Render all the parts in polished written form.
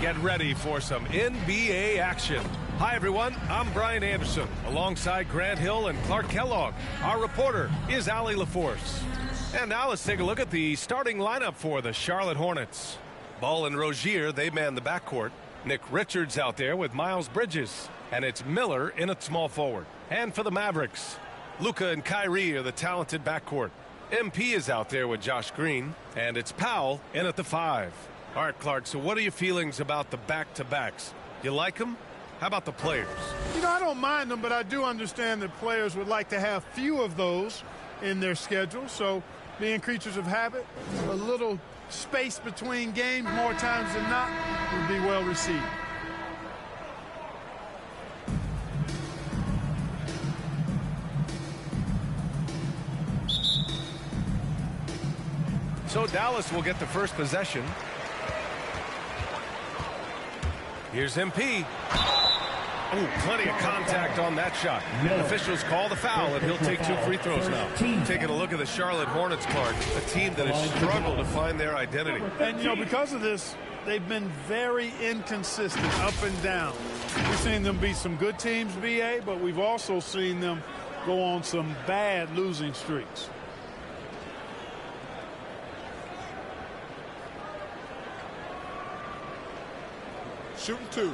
Get ready for some NBA action. Hi, everyone. I'm Brian Anderson, alongside Grant Hill and Clark Kellogg. Our reporter is Allie LaForce. And now let's take a look at the starting lineup for the Charlotte Hornets. Ball and Rozier, they man the backcourt. Nick Richards out there with Miles Bridges. And it's Miller in at small forward. And for the Mavericks, Luka and Kyrie are the talented backcourt. MP is out there with Josh Green. And it's Powell in at the 5. All right, Clark, so what are your feelings about the back-to-backs? You like them? How about the players? You know, I don't mind them, but I do understand that players would like to have few of those in their schedule. So being creatures of habit, a little space between games more times than not would be well received. So Dallas will get the first possession. Here's MP. Oh, plenty of contact on that shot. Officials call the foul, and he'll take 2 free throws now. Taking a look at the Charlotte Hornets, Clark, a team that has struggled to find their identity. And, you know, because of this, they've been very inconsistent, up and down. We've seen them beat some good teams, BA, but we've also seen them go on some bad losing streaks. Shooting 2.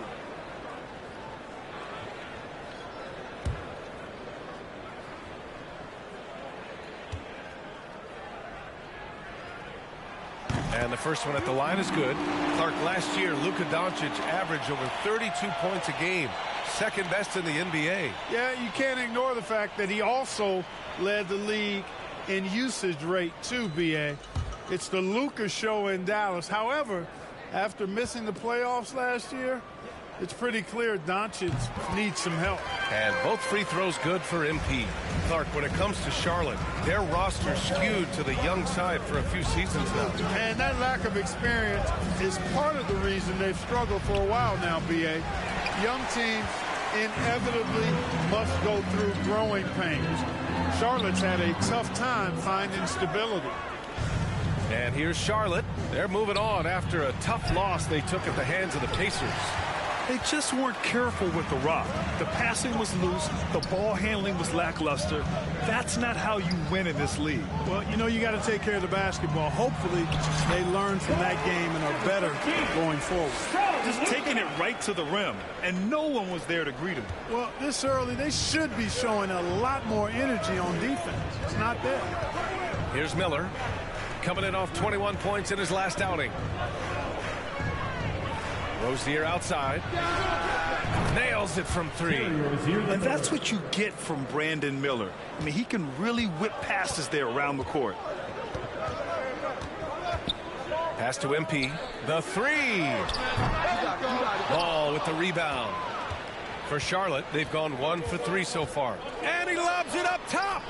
And the first one at the line is good. Clark, last year, Luka Doncic averaged over 32 points a game. Second best in the NBA. Yeah, you can't ignore the fact that he also led the league in usage rate too, BA. It's the Luka show in Dallas. However, after missing the playoffs last year, it's pretty clear Doncic needs some help. And both free throws good for MP. Clark, when it comes to Charlotte, their roster skewed to the young side for a few seasons now. And that lack of experience is part of the reason they've struggled for a while now, BA. Young teams inevitably must go through growing pains. Charlotte's had a tough time finding stability. And here's Charlotte. They're moving on after a tough loss they took at the hands of the Pacers. They just weren't careful with the rock. The passing was loose. The ball handling was lackluster. That's not how you win in this league. Well, you know, you got to take care of the basketball. Hopefully, they learn from that game and are better going forward. Just taking it right to the rim, and no one was there to greet him. Well, this early, they should be showing a lot more energy on defense. It's not there. Here's Miller, coming in off 21 points in his last outing. Rozier outside. Nails it from 3. And that's what you get from Brandon Miller. I mean, he can really whip passes there around the court. Pass to MP. The 3. Ball with the rebound. For Charlotte, they've gone 1 for 3 so far. And he lobs it up top.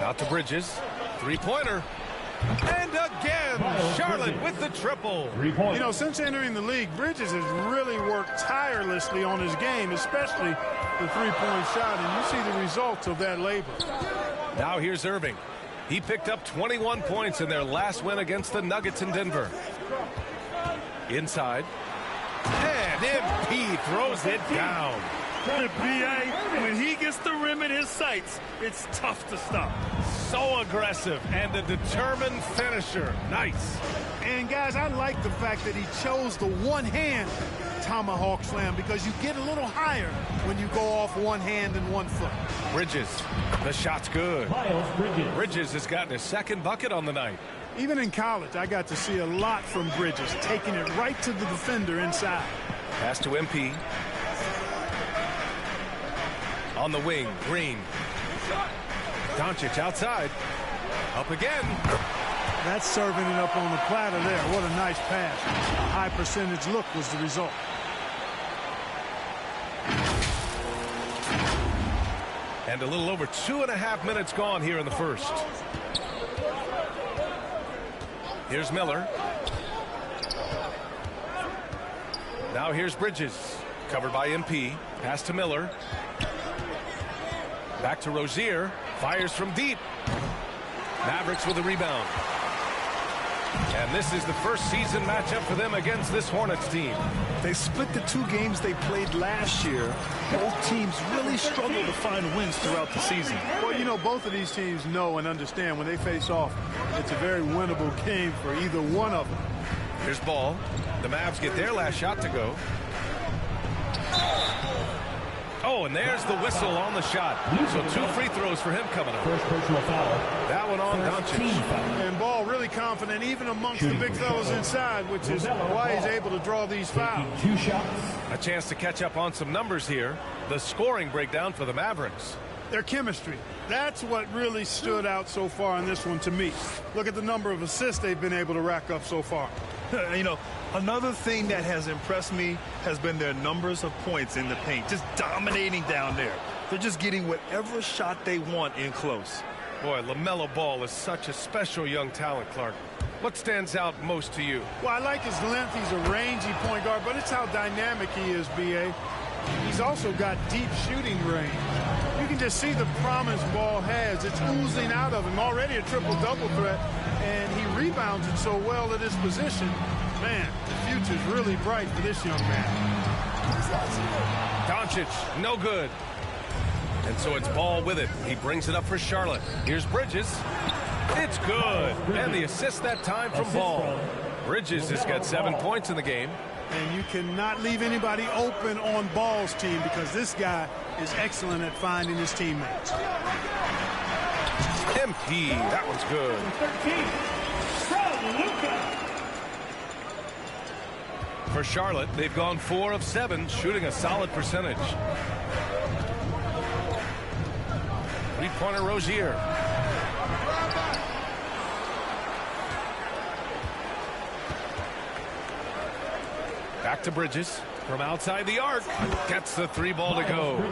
Out to Bridges. 3-pointer. And again, Charlotte with the triple. You know, since entering the league, Bridges has really worked tirelessly on his game, especially the three-point shot, and you see the results of that labor. Now here's Irving. He picked up 21 points in their last win against the Nuggets in Denver. Inside. And MP throws it down. The BA, when he gets the rim in his sights, it's tough to stop. So aggressive and a determined finisher. Nice. And, guys, I like the fact that he chose the one-hand tomahawk slam because you get a little higher when you go off one hand and 1 foot. Bridges. The shot's good. Bridges has gotten his second bucket on the night. Even in college, I got to see a lot from Bridges, taking it right to the defender inside. Pass to MP. On the wing, Green. Doncic outside. Up again. That's serving it up on the platter there. What a nice pass. A high percentage look was the result. And a little over 2.5 minutes gone here in the first. Here's Miller. Now here's Bridges. Covered by MP. Pass to Miller. Back to Rozier. Fires from deep. Mavericks with a rebound. And this is the first season matchup for them against this Hornets team. They split the 2 games they played last year. Both teams really struggled to find wins throughout the season. Well, you know, both of these teams know and understand when they face off, it's a very winnable game for either one of them. Here's Ball. The Mavs get their last shot to go. Oh, and there's the whistle on the shot. So 2 free throws for him coming up. First personal foul. That one on Doncic. And Ball really confident even amongst the big fellas inside, which is why he's able to draw these fouls. 2 shots. A chance to catch up on some numbers here. The scoring breakdown for the Mavericks. Their chemistry. That's what really stood out so far in this one to me. Look at the number of assists they've been able to rack up so far. You know, another thing that has impressed me has been their numbers of points in the paint, just dominating down there. They're just getting whatever shot they want in close. Boy, LaMelo Ball is such a special young talent, Clark. What stands out most to you? Well, I like his length. He's a rangy point guard, but it's how dynamic he is, B.A. He's also got deep shooting range. You can just see the promise Ball has. It's oozing out of him. Already a triple-double threat, and he rebounds it so well at his position. Man, the future's really bright for this young man. Doncic, no good. And so it's Ball with it. He brings it up for Charlotte. Here's Bridges. It's good. And the assist that time from Ball. Bridges has got 7 points in the game. And you cannot leave anybody open on Ball's team because this guy is excellent at finding his teammates. MP, that one's good. 13. For Charlotte, they've gone 4 of 7, shooting a solid percentage. Three-pointer Rozier. Back to Bridges from outside the arc. Gets the 3 ball to go.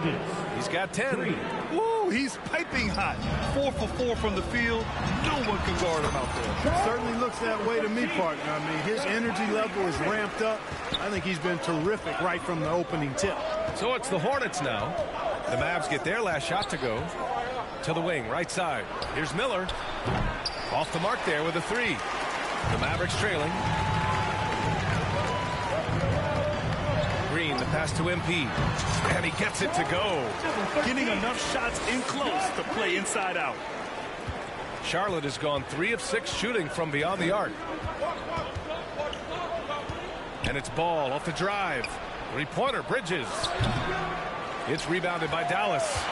He's got 10. Woo, he's piping hot. 4 for 4 from the field. No one can guard him out there. Certainly looks that way to me, partner. I mean, his energy level is ramped up. I think he's been terrific right from the opening tip. So it's the Hornets now. The Mavs get their last shot to go. To the wing, right side. Here's Miller. Off the mark there with a 3. The Mavericks trailing. Green, the pass to MP. And he gets it to go. Getting enough shots in close to play inside out. Charlotte has gone 3 of 6 shooting from beyond the arc. And it's Ball off the drive. 3-pointer, Bridges. It's rebounded by Dallas.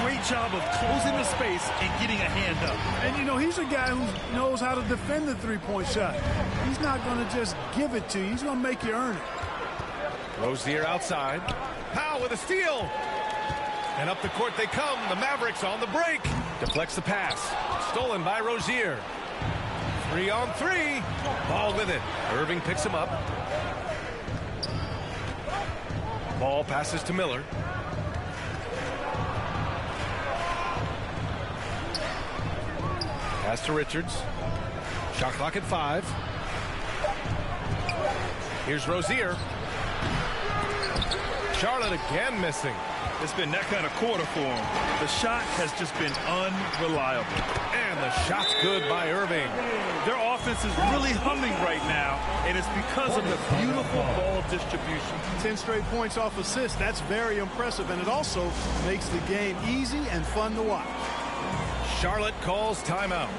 Great job of closing the space and getting a hand up. And, you know, he's a guy who knows how to defend the three-point shot. He's not going to just give it to you. He's going to make you earn it. Rozier outside. Powell with a steal. And up the court they come. The Mavericks on the break. Deflects the pass. Stolen by Rozier. 3-on-3. Ball with it. Irving picks him up. Ball passes to Miller. Pass to Richards. Shot clock at 5. Here's Rozier. Charlotte again missing. It's been that kind of quarter for him. The shot has just been unreliable. And the shot's good by Irving. Their offense is really humming right now, and it's because of the beautiful ball distribution. 10 straight points off assists. That's very impressive, and it also makes the game easy and fun to watch. Charlotte calls timeout.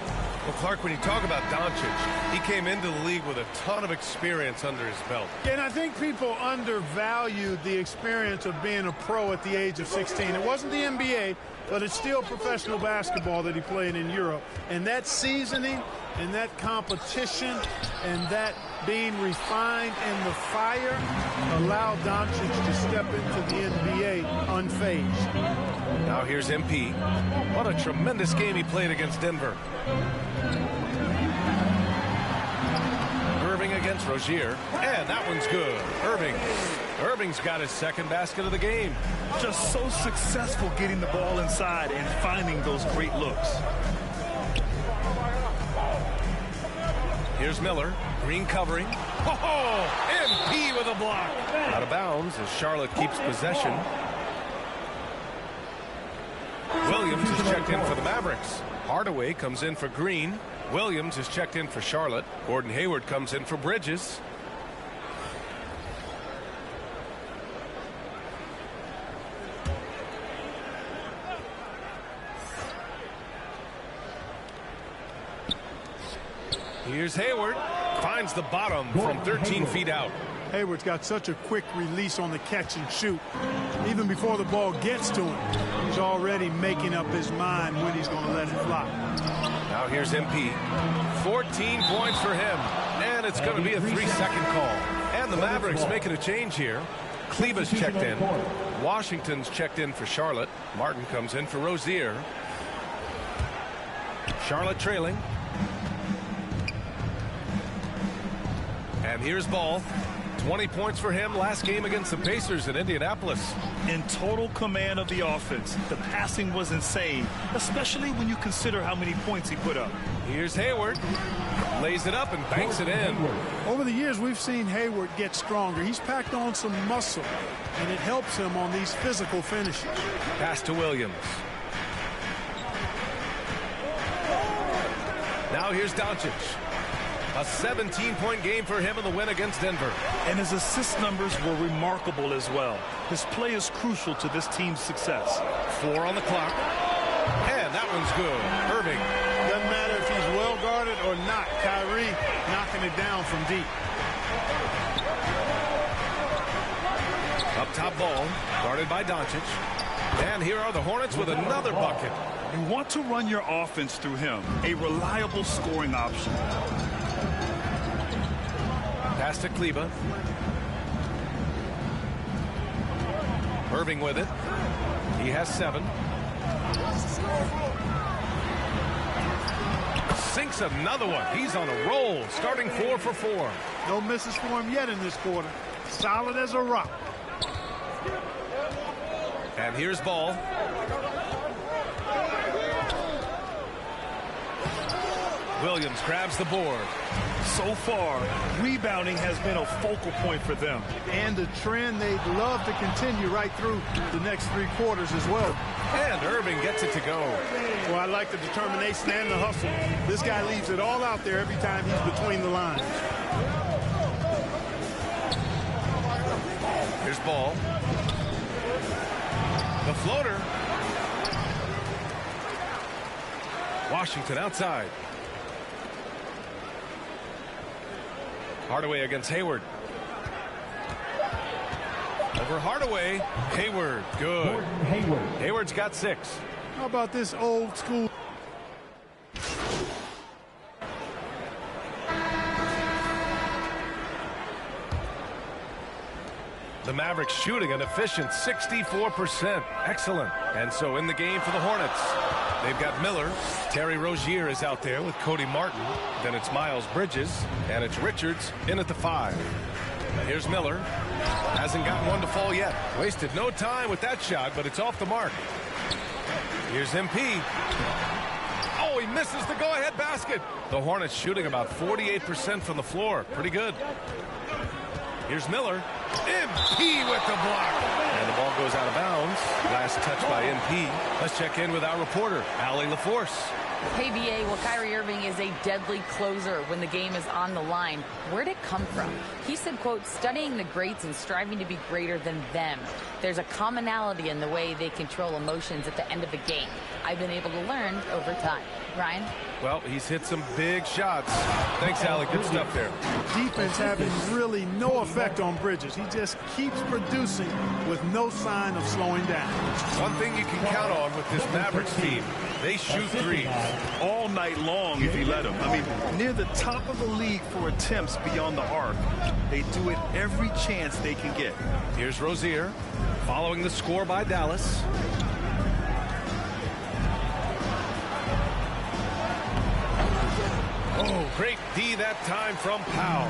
Well, Clark, when you talk about Doncic, he came into the league with a ton of experience under his belt. And I think people undervalued the experience of being a pro at the age of 16. It wasn't the NBA, but it's still professional basketball that he played in Europe. And that seasoning and that competition and that being refined in the fire allowed Doncic to step into the NBA unfazed. Now here's MP. What a tremendous game he played against Denver. Irving against Rozier. And that one's good. Irving's got his second basket of the game. Just so successful getting the ball inside and finding those great looks. Here's Miller. Green covering. Oh, MP with a block. Out of bounds as Charlotte keeps possession. Williams is checked in for the Mavericks. Hardaway comes in for Green. Williams is checked in for Charlotte. Gordon Hayward comes in for Bridges. Here's Hayward. Finds the bottom from 13 feet out. Hayward's got such a quick release on the catch and shoot. Even before the ball gets to him, he's already making up his mind when he's going to let it fly. Now here's MP. 14 points for him. And it's going to be a 3-second call. And the Mavericks making a change here. Kleba's checked in. Washington's checked in for Charlotte. Martin comes in for Rozier. Charlotte trailing. And here's Ball. 20 points for him last game against the Pacers in Indianapolis. In total command of the offense. The passing was insane, especially when you consider how many points he put up. Here's Hayward. Lays it up and banks it in. Over the years, we've seen Hayward get stronger. He's packed on some muscle, and it helps him on these physical finishes. Pass to Williams. Now here's Doncic. A 17-point game for him in the win against Denver. And his assist numbers were remarkable as well. His play is crucial to this team's success. 4 on the clock. And that one's good. Irving. Doesn't matter if he's well guarded or not. Kyrie knocking it down from deep. Up top Ball. Guarded by Doncic. And here are the Hornets with another bucket. You want to run your offense through him. A reliable scoring option. Pass to Kleba. Irving with it. He has 7. Sinks another one. He's on a roll, starting 4 for 4. No misses for him yet in this quarter. Solid as a rock. And here's Ball. Williams grabs the board. So far, rebounding has been a focal point for them. And a trend they'd love to continue right through the next 3 quarters as well. And Irving gets it to go. Well, I like the determination and the hustle. This guy leaves it all out there every time he's between the lines. Here's Ball. The floater. Washington outside. Hardaway against Hayward. Over Hardaway. Hayward. Good. Hayward's got 6. How about this old school? The Mavericks shooting an efficient 64%. Excellent. And so in the game for the Hornets, they've got Miller. Terry Rozier is out there with Cody Martin. Then it's Miles Bridges. And it's Richards in at the 5. Here's Miller. Hasn't gotten one to fall yet. Wasted no time with that shot, but it's off the mark. Here's MP. Oh, he misses the go-ahead basket. The Hornets shooting about 48% from the floor. Pretty good. Here's Miller. MP with the block. And the ball goes out of bounds. Last touch by MP. Let's check in with our reporter, Allie LaForce. Hey, BA, well, Kyrie Irving is a deadly closer when the game is on the line. Where'd it come from? He said, quote, studying the greats and striving to be greater than them. There's a commonality in the way they control emotions at the end of a game. I've been able to learn over time. Ryan? Well, he's hit some big shots. Thanks, Allie. Good stuff there. Defense having really no effect on Bridges. He just keeps producing with no sign of slowing down. One thing you can count on with this Mavericks team, they shoot threes all night long if he let them. I mean, near the top of the league for attempts beyond the arc. They do it every chance they can get. Here's Rozier following the score by Dallas. Oh, great D that time from Powell.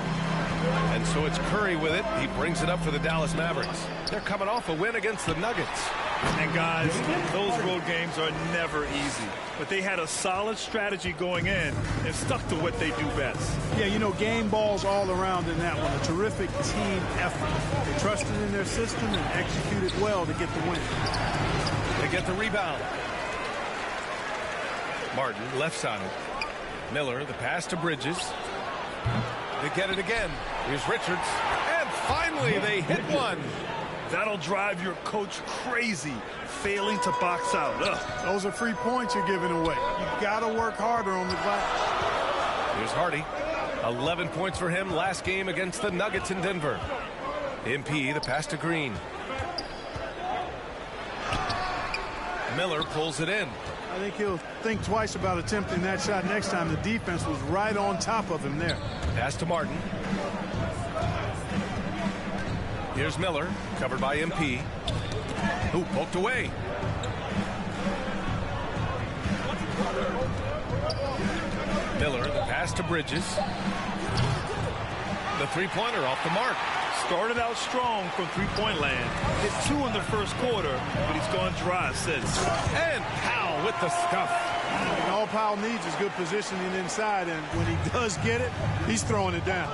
And so it's Curry with it. He brings it up for the Dallas Mavericks. They're coming off a win against the Nuggets. And guys, those road games are never easy. But they had a solid strategy going in and stuck to what they do best. Yeah, you know, game balls all around in that one. A terrific team effort. They trusted in their system and executed well to get the win. They get the rebound. Martin, left side. Miller, the pass to Bridges. They get it again. Here's Richards. And finally, they hit one. That'll drive your coach crazy, failing to box out. Ugh. Those are free points you're giving away. You've got to work harder on the glass. Here's Hardy. 11 points for him last game against the Nuggets in Denver. MP, the pass to Green. Miller pulls it in. I think he'll think twice about attempting that shot next time. The defense was right on top of him there. Pass to Martin. Here's Miller, covered by MP. Who poked away. Miller, the pass to Bridges. The three-pointer off the mark. Started out strong from three-point land. Hit 2 in the first quarter, but he's gone dry since. And Powell with the stuff. And all Powell needs is good positioning inside, and when he does get it, he's throwing it down.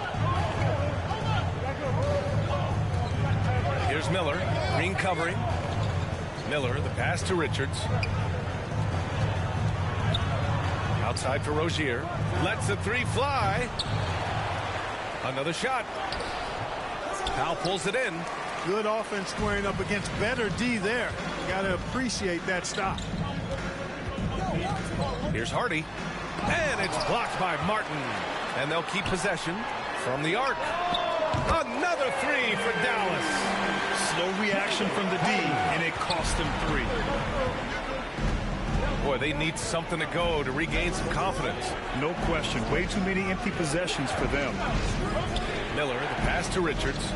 Here's Miller, Green covering. Miller, the pass to Richards. Outside for Rozier. Lets the three fly. Another shot. Powell pulls it in. Good offense squaring up against better D there. You got to appreciate that stop. Here's Hardy. And it's blocked by Martin. And they'll keep possession from the arc. Another three for Dallas. Slow reaction from the D, and it cost them 3. Boy, they need something to go to regain some confidence. No question. Way too many empty possessions for them. Miller, the pass to Richards.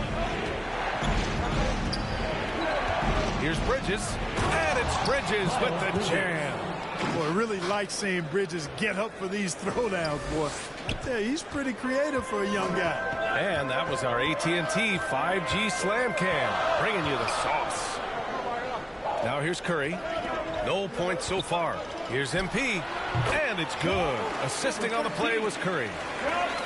Here's Bridges. And it's Bridges with the jam. Boy, I really like seeing Bridges get up for these throwdowns, boy. I tell you, he's pretty creative for a young guy. And that was our AT&T 5G Slam Cam, bringing you the sauce. Now here's Curry. No points so far. Here's MP, and it's good. Assisting on the play was Curry.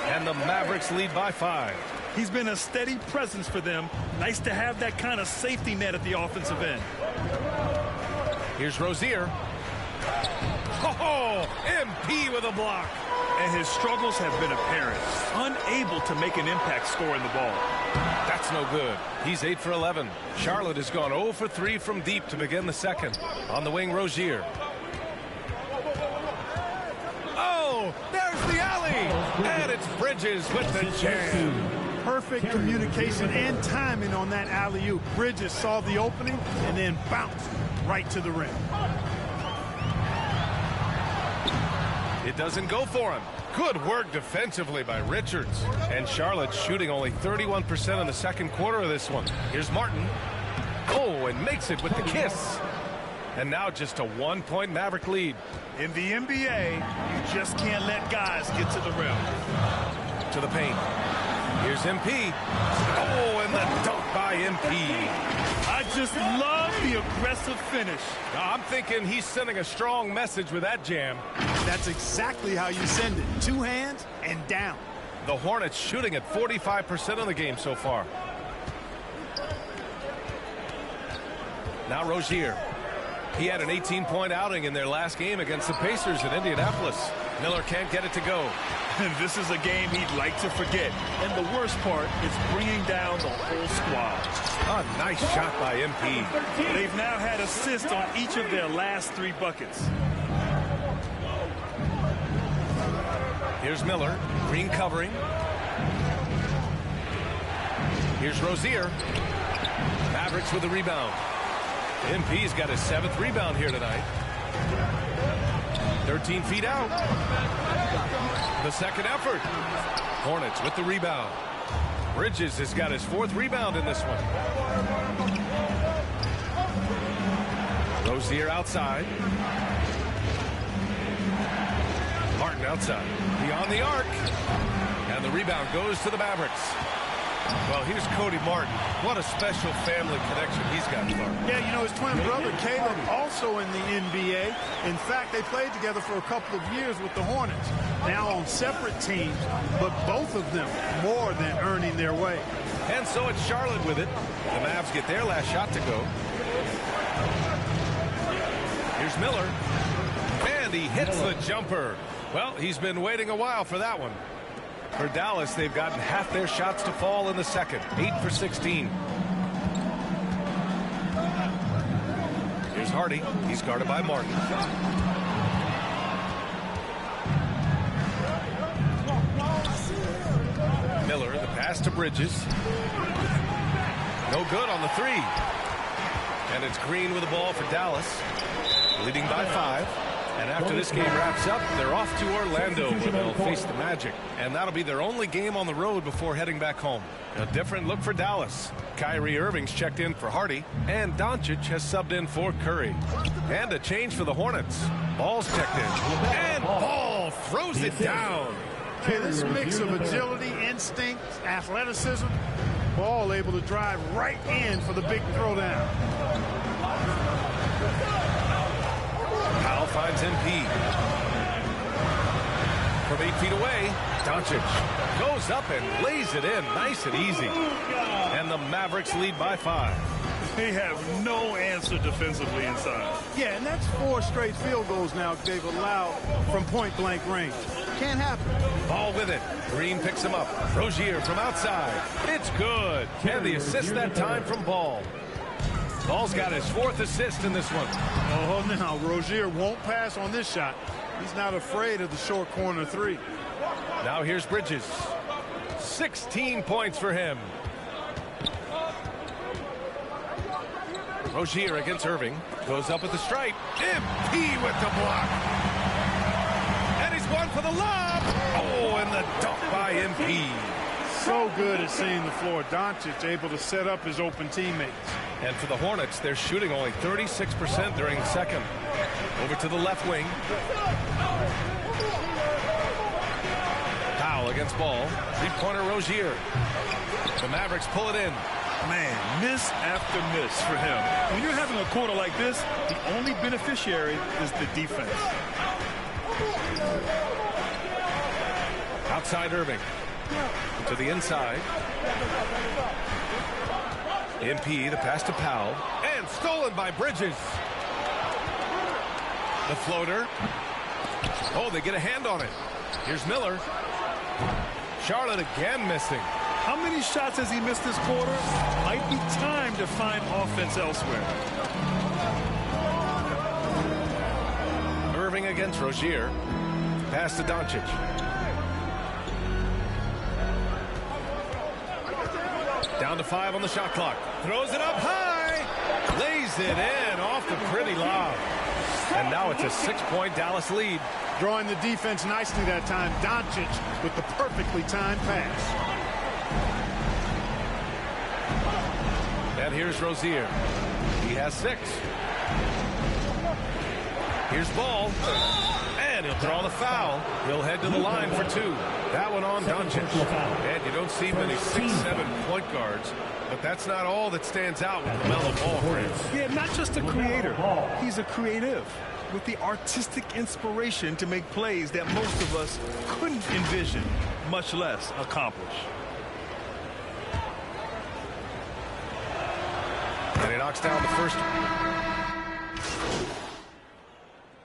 And the Mavericks lead by 5. He's been a steady presence for them. Nice to have that kind of safety net at the offensive end. Here's Rozier. Oh, MP with a block. And his struggles have been apparent. Unable to make an impact scoring the ball. That's no good. He's 8 for 11. Charlotte has gone 0 for 3 from deep to begin the second. On the wing, Rozier. Oh, there's the alley. And it's Bridges with the jam. Perfect communication and timing on that alley-oop. Bridges saw the opening and then bounced right to the rim. It doesn't go for him. Good work defensively by Richards. And Charlotte shooting only 31% in the second quarter of this one. Here's Martin. Oh, and makes it with the kiss. And now just a 1-point Maverick lead. In the NBA, you just can't let guys get to the rim. To the paint. Here's MP. Oh, and the dunk by MP. I just love the aggressive finish. Now, I'm thinking he's sending a strong message with that jam. That's exactly how you send it. 2 hands and down. The Hornets shooting at 45% of the game so far. Now Rozier. He had an 18-point outing in their last game against the Pacers in Indianapolis. Miller can't get it to go. And this is a game he'd like to forget. And the worst part is bringing down the whole squad. A nice shot by MP. They've now had assists on each of their last 3 buckets. Here's Miller. Green covering. Here's Rozier. Mavericks with the rebound. MP's got his 7th rebound here tonight. 13 feet out. The second effort. Hornets with the rebound. Bridges has got his 4th rebound in this one. Rozier outside. Martin outside. Beyond the arc. And the rebound goes to the Mavericks. Well, here's Cody Martin. What a special family connection he's got, Clark. Yeah, you know, his twin brother, Caleb, also in the NBA. In fact, they played together for a couple of years with the Hornets. Now on separate teams, but both of them more than earning their way. And so it's Charlotte with it. The Mavs get their last shot to go. Here's Miller. And he hits the jumper. Well, he's been waiting a while for that one. For Dallas, they've gotten half their shots to fall in the second. 8 for 16. Here's Hardy. He's guarded by Martin. Miller, the pass to Bridges. No good on the three. And it's Green with the ball for Dallas, leading by 5. And after this game wraps up, they're off to Orlando, where they'll face the Magic. And that'll be their only game on the road before heading back home. A different look for Dallas. Kyrie Irving's checked in for Hardy, and Doncic has subbed in for Curry. And a change for the Hornets. Ball's checked in. And Ball throws it down. Hey, this mix of agility, instinct, athleticism, Ball able to drive right in for the big throwdown. Powell finds MP. From 8 feet away, Doncic goes up and lays it in nice and easy. And the Mavericks lead by 5. They have no answer defensively inside. Yeah, and that's 4 straight field goals now they've allowed from point-blank range. Can't happen. Ball with it. Green picks him up. Rozier from outside. It's good. And the assist that time from Ball. Ball's got his 4th assist in this one. Oh, now Rozier won't pass on this shot. He's not afraid of the short corner 3. Now here's Bridges. 16 points for him. Rozier against Irving. Goes up with the stripe. MP with the block. And he's one for the lob. Oh, and the dunk by MP. So good at seeing the floor. Doncic able to set up his open teammates. And for the Hornets, they're shooting only 36% during the second. Over to the left wing. Powell against Ball. 3-pointer Rozier. The Mavericks pull it in. Man, miss after miss for him. When you're having a quarter like this, the only beneficiary is the defense. Outside Irving. To the inside. MP, the pass to Powell. And stolen by Bridges. The floater. Oh, they get a hand on it. Here's Miller. Charlotte again missing. How many shots has he missed this quarter? Might be time to find offense elsewhere. Irving against Rozier. Pass to Doncic. Down to 5 on the shot clock. Throws it up high. Lays it in off the pretty lob. And now it's a 6-point Dallas lead. Drawing the defense nicely that time. Doncic with the perfectly timed pass. And here's Rozier. He has 6. Here's Ball. And he'll draw the foul. He'll head to the line for 2. That one on Doncic. And you don't see many 6-7 point guards, but that's not all that stands out with LaMelo Ball, friends. Yeah, not just a creator. He's a creative with the artistic inspiration to make plays that most of us couldn't envision, much less accomplish. And he knocks down the first.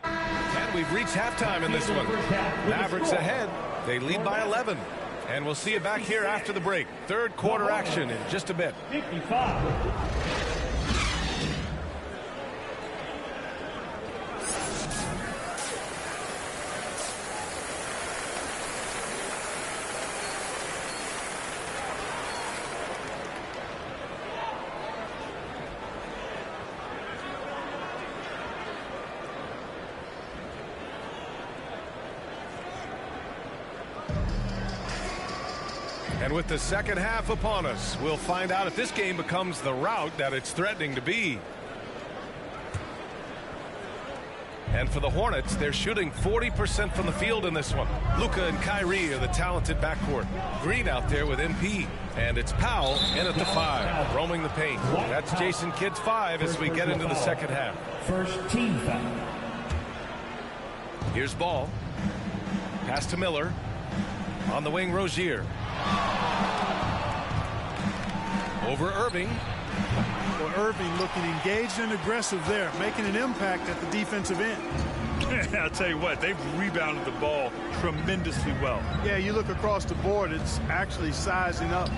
And we've reached halftime in this one. Mavericks ahead. They lead by 11. And we'll see you back here after the break. Third quarter action in just a bit. 55. And with the second half upon us, we'll find out if this game becomes the rout that it's threatening to be. And for the Hornets, they're shooting 40% from the field in this one. Luka and Kyrie are the talented backcourt. Green out there with MP. And it's Powell in at the 5, roaming the paint. That's Jason Kidd's 5 as we get into the second half. First team foul. Here's Ball. Pass to Miller. On the wing, Rozier. Over Irving. Well, Irving looking engaged and aggressive there, making an impact at the defensive end. I'll tell you what, they've rebounded the ball tremendously well. Yeah, you look across the board, it's actually sizing up,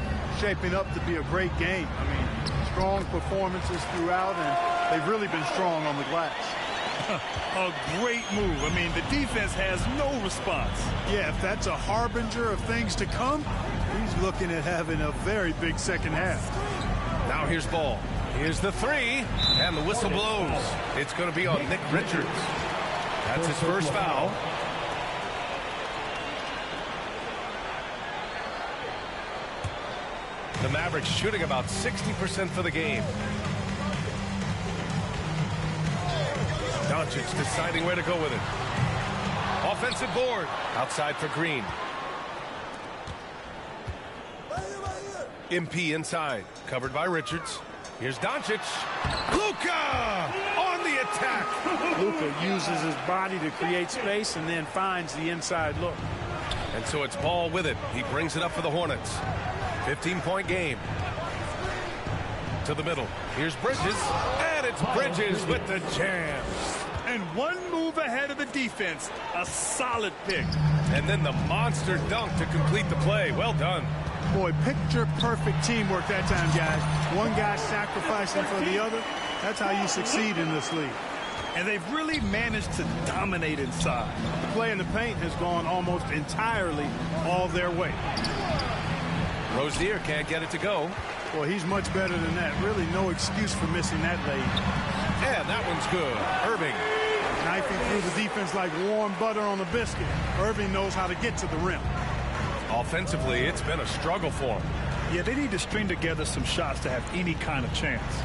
shaping up to be a great game. I mean, strong performances throughout, and they've really been strong on the glass. A great move. I mean, the defense has no response. Yeah, if that's a harbinger of things to come, he's looking at having a very big second half. Now here's Ball. Here's the three, and the whistle blows. It's going to be on Nick Richards. That's his first foul. The Mavericks shooting about 60% for the game. Doncic deciding where to go with it. Offensive board. Outside for Green. MP inside. Covered by Richards. Here's Doncic. Luka on the attack. Luka uses his body to create space and then finds the inside look. And so it's Ball with it. He brings it up for the Hornets. 15-point game. To the middle. Here's Bridges. And it's Bridges with the jam. And one move ahead of the defense. A solid pick. And then the monster dunk to complete the play. Well done. Boy, picture-perfect teamwork that time, guys. One guy sacrificing for the other. That's how you succeed in this league. And they've really managed to dominate inside. The play in the paint has gone almost entirely all their way. Rozier can't get it to go. Boy, he's much better than that. Really no excuse for missing that lead. And that one's good. Irving. Knifing through the defense like warm butter on a biscuit. Irving knows how to get to the rim. Offensively, it's been a struggle for him. Yeah, they need to string together some shots to have any kind of chance.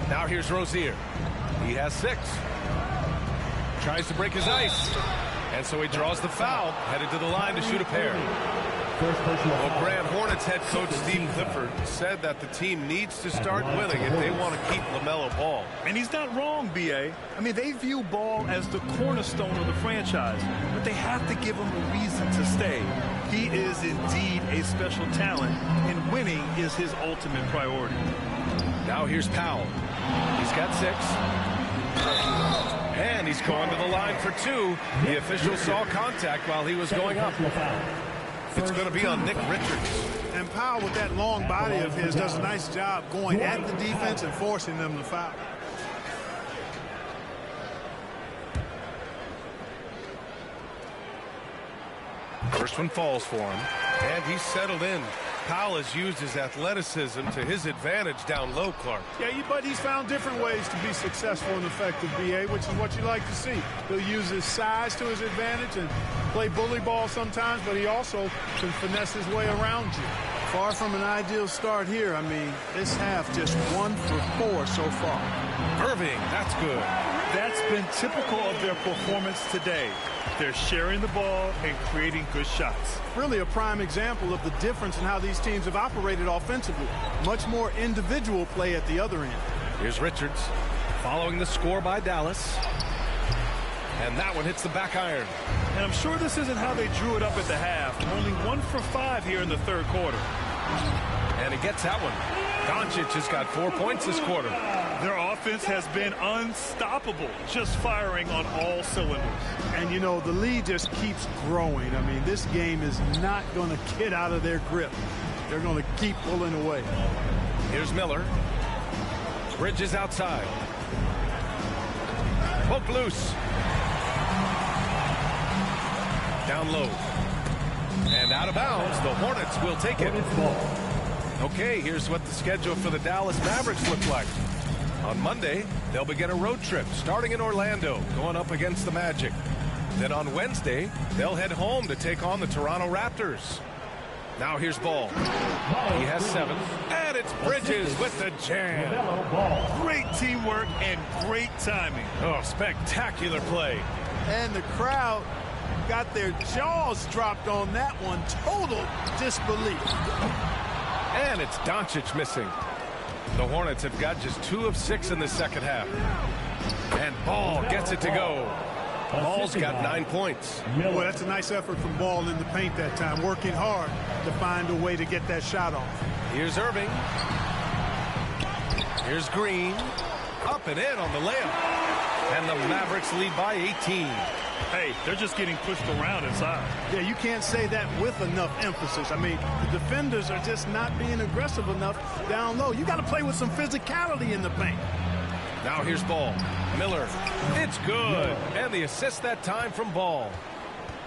Now here's Rozier. He has 6. Tries to break his ice. And so he draws the foul, headed to the line to shoot a pair. Well, Grant, Hornets head coach Steve Clifford said that the team needs to start winning if they want to keep LaMelo Ball. And he's not wrong, B.A. I mean, they view Ball as the cornerstone of the franchise, but they have to give him a reason to stay. He is indeed a special talent, and winning is his ultimate priority. Now here's Powell. He's got 6. And he's gone to the line for 2. The official saw contact while he was going up. It's going to be on Nick Richards. And Powell, with that long body of his, does a nice job going at the defense and forcing them to foul. First one falls for him, and he's settled in. Powell has used his athleticism to his advantage down low, Clark. Yeah, but he's found different ways to be successful and effective, B.A., which is what you like to see. He'll use his size to his advantage and play bully ball sometimes, but he also can finesse his way around you. Far from an ideal start here. I mean, this half just 1 for 4 so far. Irving, that's good. That's been typical of their performance today. They're sharing the ball and creating good shots. Really a prime example of the difference in how these teams have operated offensively. Much more individual play at the other end. Here's Richards following the score by Dallas. And that one hits the back iron. And I'm sure this isn't how they drew it up at the half. Only 1 for 5 here in the third quarter. And he gets that one. Doncic has got 4 points this quarter. Their offense has been unstoppable, just firing on all cylinders. And, you know, the lead just keeps growing. I mean, this game is not going to get out of their grip. They're going to keep pulling away. Here's Miller. Bridges outside. Poked loose. Down low. And out of bounds. The Hornets will take it. Okay, here's what the schedule for the Dallas Mavericks look like. On Monday, they'll begin a road trip starting in Orlando, going up against the Magic. Then on Wednesday, they'll head home to take on the Toronto Raptors. Now here's Ball. He has 7. And it's Bridges with the jam. Great teamwork and great timing. Oh, spectacular play. And the crowd got their jaws dropped on that one. Total disbelief. And it's Doncic missing. The Hornets have got just 2 of 6 in the second half. And Ball gets it to go. Ball's got 9 points. Boy, that's a nice effort from Ball in the paint that time, working hard to find a way to get that shot off. Here's Irving. Here's Green. Up and in on the layup. And the Mavericks lead by 18. Hey, they're just getting pushed around inside. Yeah, you can't say that with enough emphasis. I mean, the defenders are just not being aggressive enough down low. You got to play with some physicality in the paint. Now here's Ball. Miller. It's good. And the assist that time from Ball.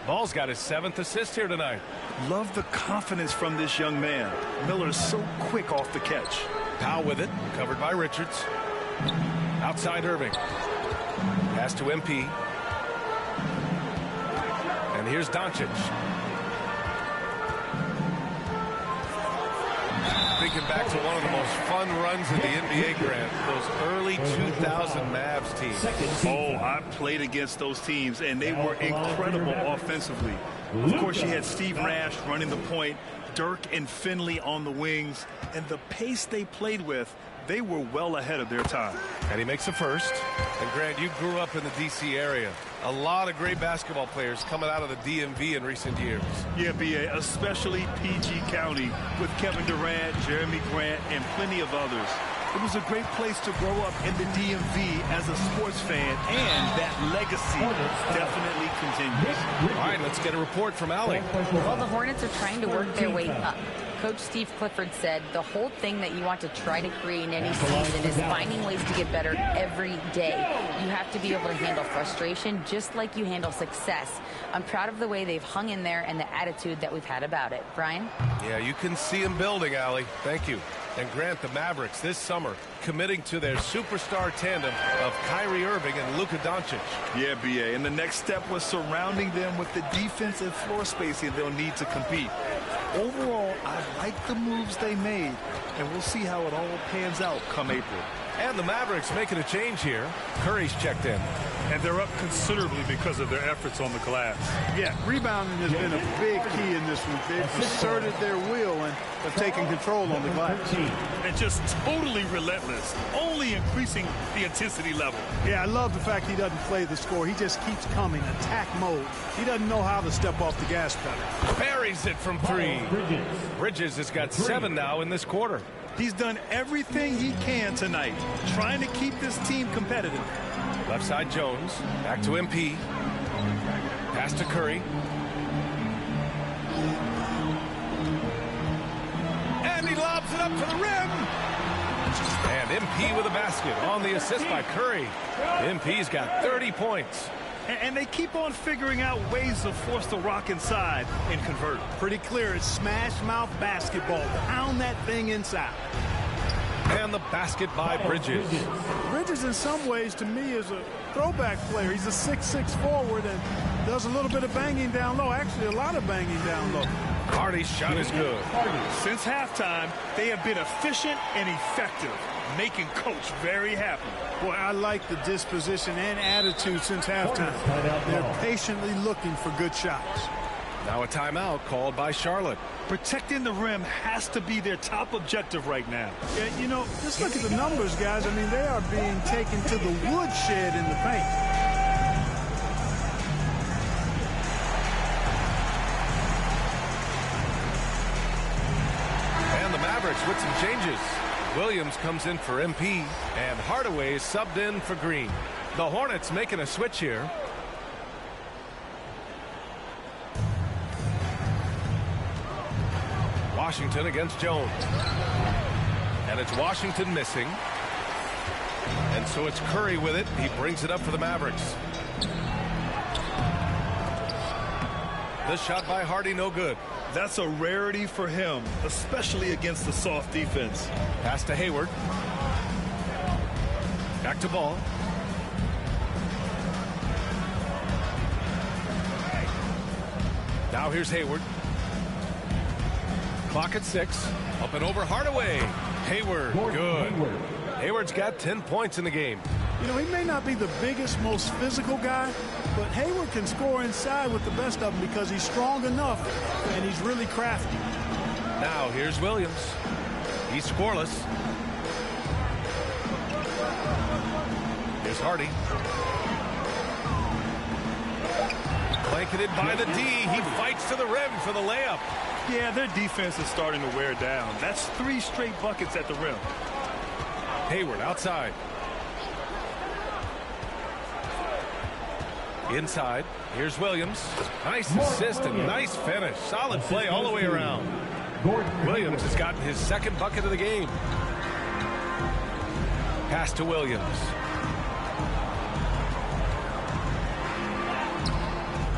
Ball's got his 7th assist here tonight. Love the confidence from this young man. Miller is so quick off the catch. Powell with it. Covered by Richards. Outside Irving. Pass to MP. And here's Doncic. Thinking back to one of the most fun runs in the NBA, Grant, those early 2000 Mavs teams. Oh, I played against those teams, and they were incredible offensively. Of course, you had Steve Nash running the point, Dirk and Finley on the wings, and the pace they played with, they were well ahead of their time. And he makes the first. And Grant, you grew up in the D.C. area. A lot of great basketball players coming out of the DMV in recent years. Yeah, B.A., especially PG County with Kevin Durant, Jeremy Grant, and plenty of others. It was a great place to grow up in the DMV as a sports fan, and that legacy definitely continues. All right, let's get a report from Allie. Well, the Hornets are trying to work their way up. Coach Steve Clifford said the whole thing that you want to try to create in any season is finding ways to get better every day. You have to be able to handle frustration just like you handle success. I'm proud of the way they've hung in there and the attitude that we've had about it. Brian? Yeah, you can see them building, Allie. Thank you. And Grant, the Mavericks this summer committing to their superstar tandem of Kyrie Irving and Luka Doncic. Yeah, B.A., and the next step was surrounding them with the defensive floor spacing they'll need to compete. Overall, I like the moves they made, and we'll see how it all pans out come April. And the Mavericks making a change here. Curry's checked in. And they're up considerably because of their efforts on the glass. Yeah, rebounding has been a big key in this one. They've asserted their will and have taken control on the glass. And just totally relentless, only increasing the intensity level. Yeah, I love the fact he doesn't play the score. He just keeps coming, attack mode. He doesn't know how to step off the gas pedal. Buries it from 3. Bridges has got 7 now in this quarter. He's done everything he can tonight, trying to keep this team competitive. Left side Jones. Back to MP. Pass to Curry. And he lobs it up to the rim. And MP with a basket on the assist by Curry. MP's got 30 points. And they keep on figuring out ways to force the rock inside and convert. Pretty clear. It's smash mouth basketball. Pound that thing inside. And the basket by Bridges. Bridges, in some ways, to me, is a throwback player. He's a 6'6" forward and does a little bit of banging down low. Actually, a lot of banging down low. Hardy's shot is good. Since halftime, they have been efficient and effective, making Coach very happy. Boy, I like the disposition and attitude since halftime. They're patiently looking for good shots. Now a timeout called by Charlotte. Protecting the rim has to be their top objective right now. Yeah, you know, just look at the numbers, guys. I mean, they are being taken to the woodshed in the paint. And the Mavericks with some changes. Williams comes in for MP, and Hardaway is subbed in for Green. The Hornets making a switch here. Washington against Jones. And it's Washington missing. And so it's Curry with it. He brings it up for the Mavericks. The shot by Hardy, no good. That's a rarity for him, especially against the soft defense. Pass to Hayward. Back to Ball. Now here's Hayward. Clock at 6. Up and over Hardaway. Hayward, good. Hayward's got 10 points in the game. You know, he may not be the biggest, most physical guy, but Hayward can score inside with the best of them because he's strong enough and he's really crafty. Now here's Williams. He's scoreless. Here's Hardy. Blanketed by the D. He fights to the rim for the layup. Yeah, their defense is starting to wear down. That's 3 straight buckets at the rim. Hayward outside. Inside. Here's Williams. Nice assist and nice finish. Solid play all the way around. Williams has gotten his second bucket of the game. Pass to Williams.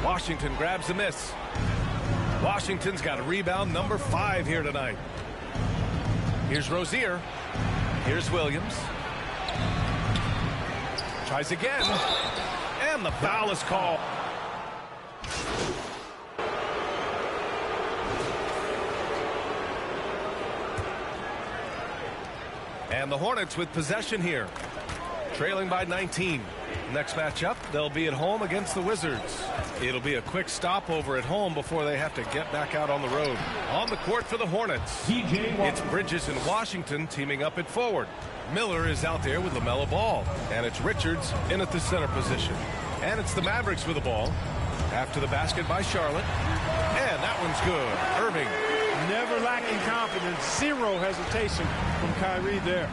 Washington grabs the miss. Washington's got a rebound number 5 here tonight. Here's Rozier. Here's Williams. Tries again. And the foul is called. And the Hornets with possession here. Trailing by 19. Next matchup, they'll be at home against the Wizards. It'll be a quick stopover at home before they have to get back out on the road. On the court for the Hornets, it's Bridges and Washington teaming up at forward. Miller is out there with LaMelo Ball. And it's Richards in at the center position. And it's the Mavericks with the ball. After the basket by Charlotte. And that one's good. Irving. Never lacking confidence. Zero hesitation from Kyrie there.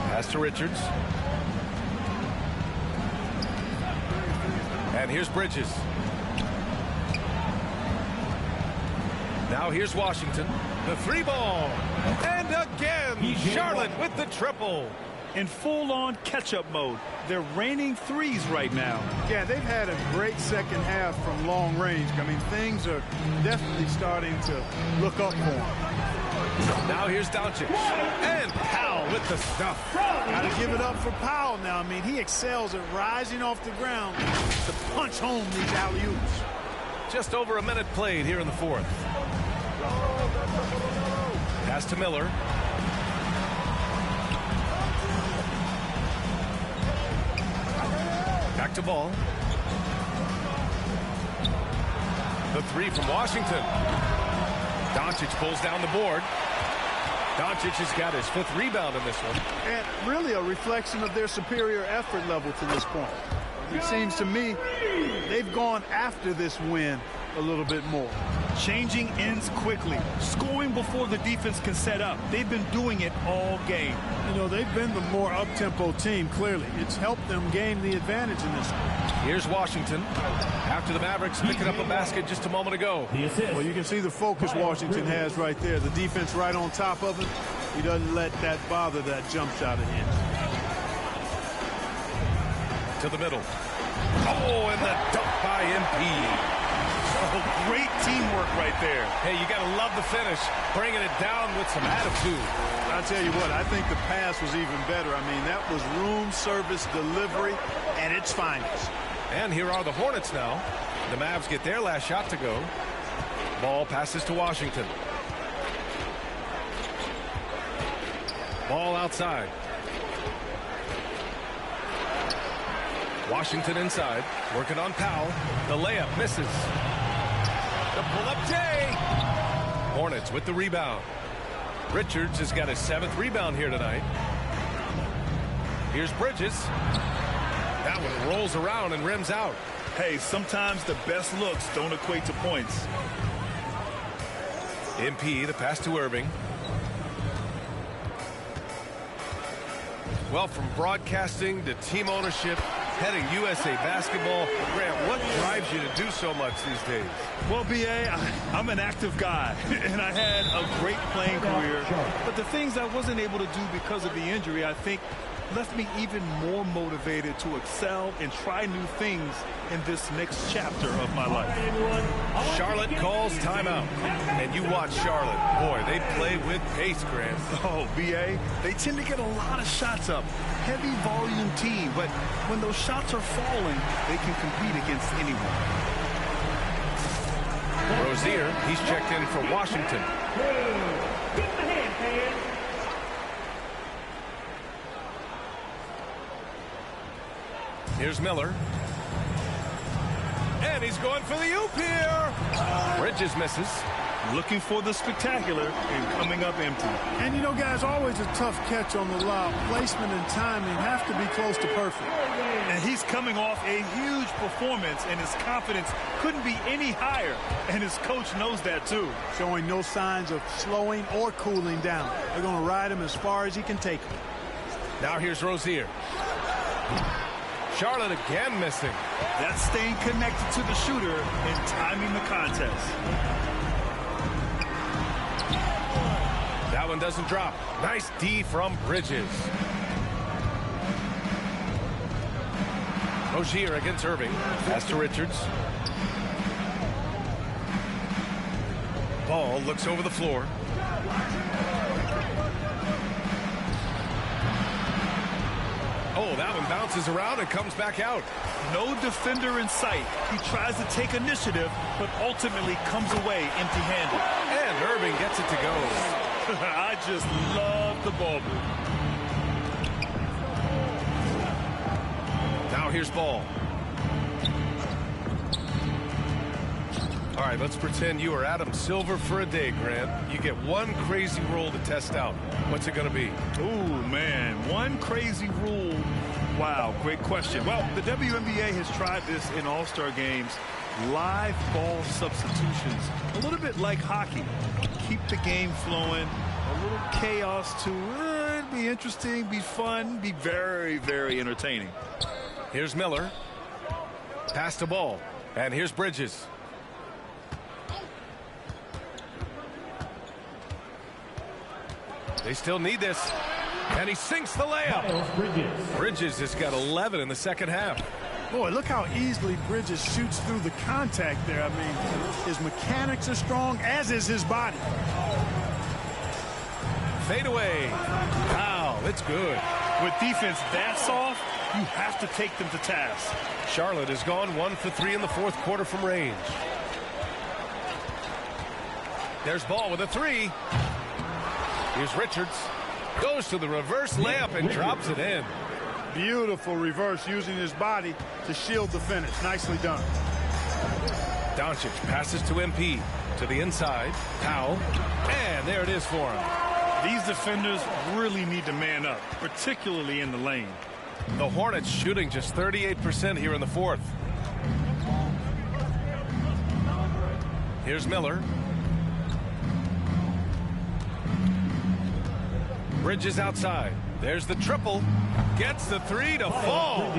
Pass to Richards. And here's Bridges. Now here's Washington. The 3 ball. And again, Charlotte with the triple. In full-on catch-up mode. They're raining threes right now. Yeah, they've had a great second half from long range. I mean, things are definitely starting to look up for them. Now here's Doncic. And Powell with the stuff. Got to give it up for Powell now. I mean, he excels at rising off the ground to punch home these alley-oops. Just over a minute played here in the fourth. Pass to Miller. Back to Ball. The 3 from Washington. Doncic pulls down the board. Doncic has got his 5th rebound in this one. And really a reflection of their superior effort level to this point. It seems to me they've gone after this win a little bit more. Changing ends quickly. Scoring before the defense can set up. They've been doing it all game. You know, they've been the more up-tempo team, clearly. It's helped them gain the advantage in this one. Here's Washington. After the Mavericks picking up a basket just a moment ago. Well, you can see the focus Washington has right there. The defense right on top of him. He doesn't let that bother that jump shot of his. To the middle. Oh, and the dunk by MP. Oh, great teamwork right there. Hey, you got to love the finish. Bringing it down with some attitude. I'll tell you what, I think the pass was even better. I mean, that was room service delivery at its finest. And here are the Hornets now. The Mavs get their last shot to go. Ball passes to Washington. Ball outside. Washington inside. Working on Powell. The layup misses. The pull-up J. Hornets with the rebound. Richards has got his 7th rebound here tonight. Here's Bridges. That one rolls around and rims out. Hey, sometimes the best looks don't equate to points. MP, the pass to Irving. Well, from broadcasting to team ownership, heading USA basketball, Grant, what drives you to do so much these days? Well, B.A., I'm an active guy, and I had a great playing career. But the things I wasn't able to do because of the injury, I think, left me even more motivated to excel and try new things in this next chapter of my life. Charlotte calls timeout. And you watch Charlotte. Boy, they play with pace, Grant. Oh, B.A., they tend to get a lot of shots up. Heavy volume team, but when those shots are falling, they can compete against anyone. Rozier, he's checked in for Washington. Here's Miller. And he's going for the oop here. Bridges misses. looking for the spectacular and coming up empty. And, you know, guys, always a tough catch on the lob. Placement and timing have to be close to perfect. And he's coming off a huge performance, and his confidence couldn't be any higher. And his coach knows that, too. Showing no signs of slowing or cooling down. They're going to ride him as far as he can take him. Now here's Rozier. Charlotte again missing. That's staying connected to the shooter and timing the contest. That one doesn't drop. Nice D from Bridges. Rozier against Irving. Pass to Richards. Ball looks over the floor. Oh, that one bounces around and comes back out. No defender in sight. He tries to take initiative, but ultimately comes away empty-handed. And Irving gets it to go. I just love the ball move. Now here's Ball. All right, let's pretend you are Adam Silver for a day, Grant. You get one crazy rule to test out. What's it going to be? Ooh, man, one crazy rule. Wow, great question. Well, the WNBA has tried this in All-Star games. Live ball substitutions, a little bit like hockey. Keep the game flowing, a little chaos to it. Be interesting, be fun, be very, very entertaining. Here's Miller. Pass the ball. And here's Bridges. They still need this. And he sinks the layup. Bridges has got 11 in the second half. Boy, look how easily Bridges shoots through the contact there. I mean, his mechanics are strong, as is his body. Fade away. Wow, it's good. With defense that soft, you have to take them to task. Charlotte has gone 1 for 3 in the fourth quarter from range. There's Ball with a three. Here's Richards. Goes to the reverse layup and drops it in. Beautiful reverse, using his body to shield the finish. Nicely done. Doncic passes to MP. To the inside. Powell. And there it is for him. These defenders really need to man up, particularly in the lane. The Hornets shooting just 38% here in the fourth. Here's Miller. Bridges outside. There's the triple. Gets the three to fall.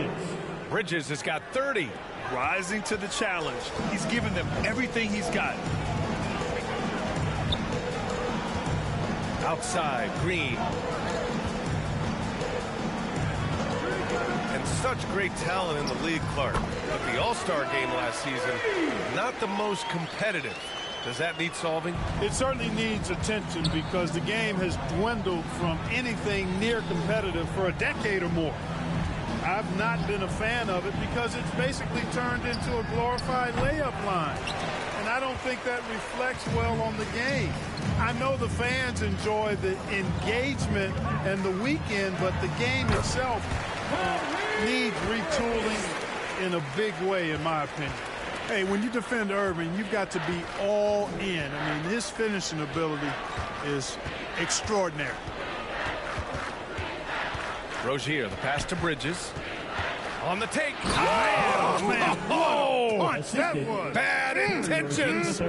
Bridges has got 30. Rising to the challenge. He's given them everything he's got. Outside, Green. And such great talent in the league, Clark. But the All-Star game last season, not the most competitive. Does that need solving? It certainly needs attention because the game has dwindled from anything near competitive for a decade or more. I've not been a fan of it because it's basically turned into a glorified layup line. And I don't think that reflects well on the game. I know the fans enjoy the engagement and the weekend, but the game itself needs retooling in a big way, in my opinion. Hey, when you defend Irving, you've got to be all in. I mean, his finishing ability is extraordinary. Rozier, the pass to Bridges. On the take. Oh, man. Oh, Punch that was. bad intentions.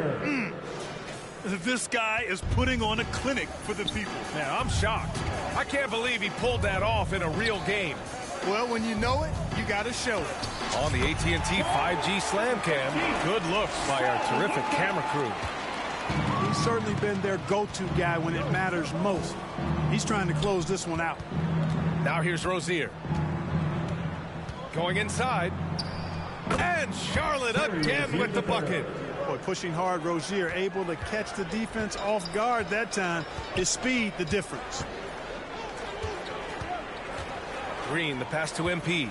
This guy is putting on a clinic for the people. Man, I'm shocked. I can't believe he pulled that off in a real game. Well, when you know it, you got to show it. On the AT&T 5G Slam Cam, good looks by our terrific camera crew. He's certainly been their go-to guy when it matters most. He's trying to close this one out. Now here's Rozier. Going inside. And Charlotte again with the bucket. Boy, pushing hard, Rozier able to catch the defense off guard that time. His speed, the difference. Green, the pass to MP.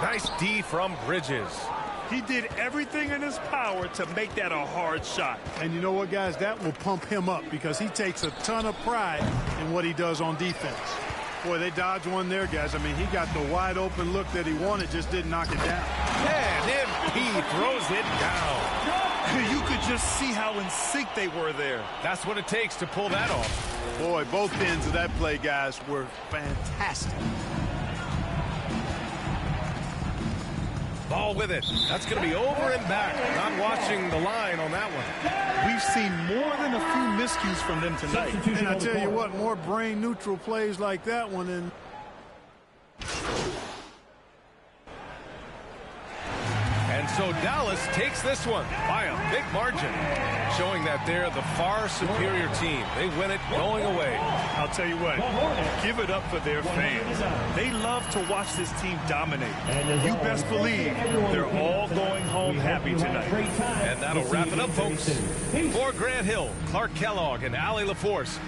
Nice D from Bridges. He did everything in his power to make that a hard shot. And you know what, guys? That will pump him up because he takes a ton of pride in what he does on defense. Boy, they dodged one there, guys. I mean, he got the wide open look that he wanted, just didn't knock it down. And MP throws it down. You could just see how in sync they were there. That's what it takes to pull that off. Boy, both ends of that play, guys, were fantastic. Ball with it. That's going to be over and back. Not watching the line on that one. We've seen more than a few miscues from them tonight. And I tell you what, more brain-neutral plays like that one. And so Dallas takes this one by a big margin, showing that they're the far superior team. They win it going away. I'll tell you what, give it up for their fans. They love to watch this team dominate. You best believe they're all going home happy tonight. And that'll wrap it up, folks. For Grant Hill, Clark Kellogg, and Allie LaForce.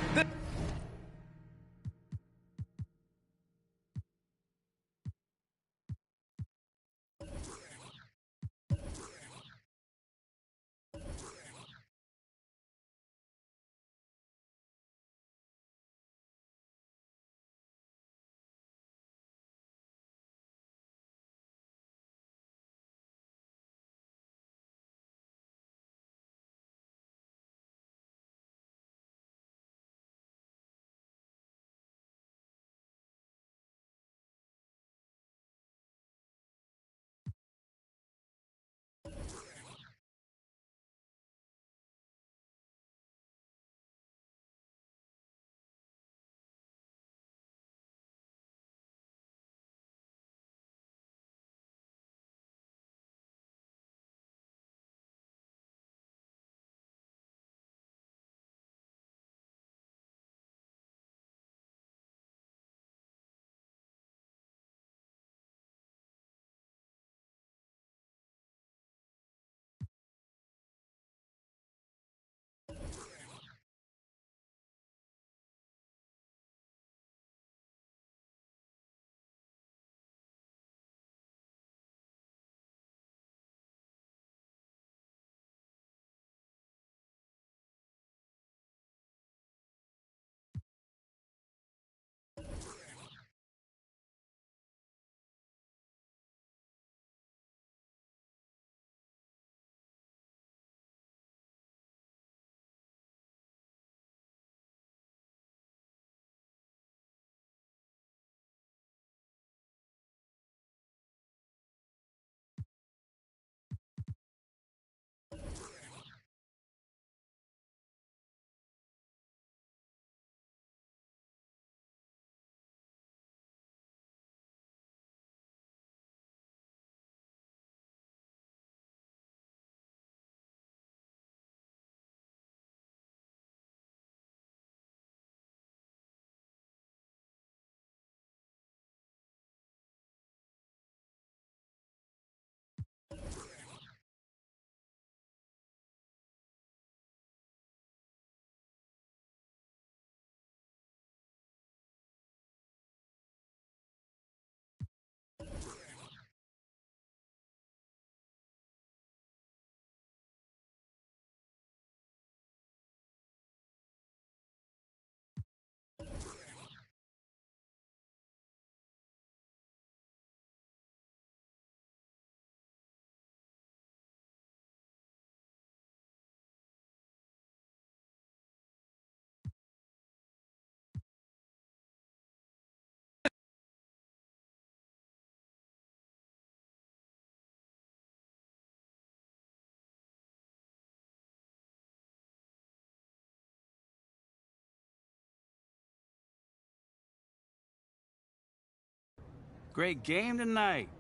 Great game tonight.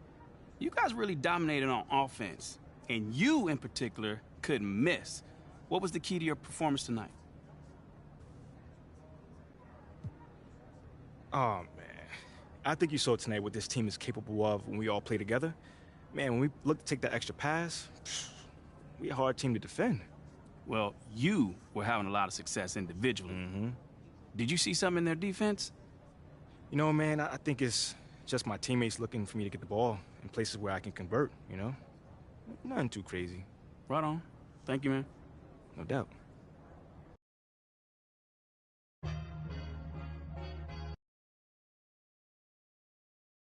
You guys really dominated on offense. And you, in particular, couldn't miss. What was the key to your performance tonight? Oh, man. I think you saw tonight what this team is capable of when we all play together. Man, when we look to take that extra pass, we're a hard team to defend. Well, you were having a lot of success individually. Did you see something in their defense? You know, man, I think it's just my teammates looking for me to get the ball in places where I can convert, you know? Nothing too crazy. Right on. Thank you, man. No doubt.